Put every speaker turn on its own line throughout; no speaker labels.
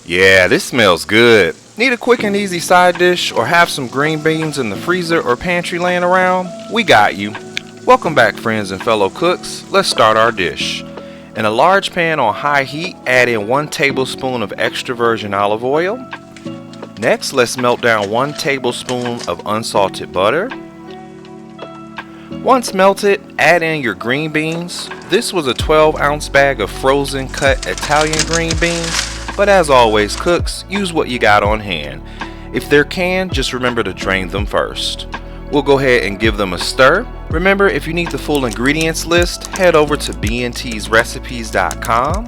Yeah, this smells good. Need a quick and easy side dish or have some green beans in the freezer or pantry laying around? We got you. Welcome back, friends and fellow cooks. Let's start our dish. In a large pan on high heat, add in 1 tablespoon of extra virgin olive oil. Next, let's melt down 1 tablespoon of unsalted butter. Once melted, add in your green beans. This was a 12-ounce bag of frozen cut Italian green beans. But as always, cooks, use what you got on hand. If they're canned, just remember to drain them first. We'll go ahead and give them a stir. Remember, if you need the full ingredients list, head over to bntsrecipes.com.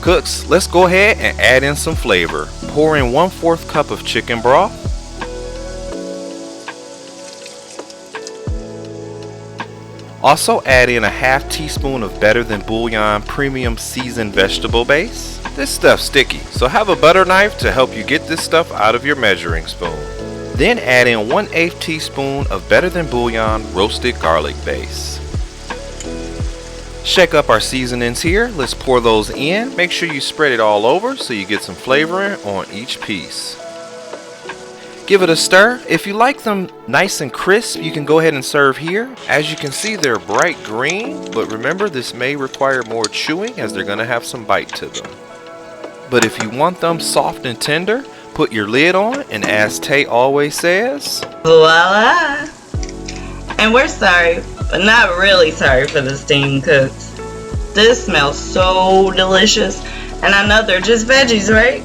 Cooks, let's go ahead and add in some flavor. Pour in 1/4 cup of chicken broth. Also add in a ½ teaspoon of Better Than Bouillon premium seasoned vegetable base. This stuff's sticky, so have a butter knife to help you get this stuff out of your measuring spoon. Then add in 1/8 teaspoon of Better Than Bouillon roasted garlic base. Shake up our seasonings here. Let's pour those in. Make sure you spread it all over so you get some flavoring on each piece. Give it a stir. If you like them nice and crisp, you can go ahead and serve here. As you can see, they're bright green, but remember, this may require more chewing as they're going to have some bite to them. But if you want them soft and tender, put your lid on, and as Tay always says,
voila! And we're sorry, but not really sorry for the steam cooks. This smells so delicious, and I know they're just veggies, right?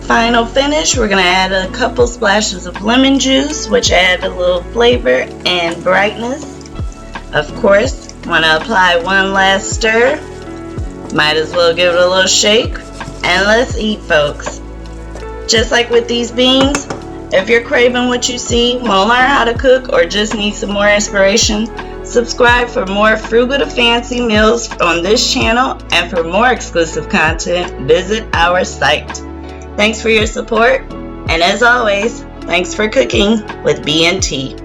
Final finish, we're going to add a couple splashes of lemon juice, which add a little flavor and brightness. Of course, want to apply one last stir. Might as well give it a little shake. And let's eat, folks. Just like with these beans, if you're craving what you see, want to learn how to cook, or just need some more inspiration, subscribe for more frugal to fancy meals on this channel, and for more exclusive content, visit our site. Thanks for your support, and as always, thanks for cooking with BNT.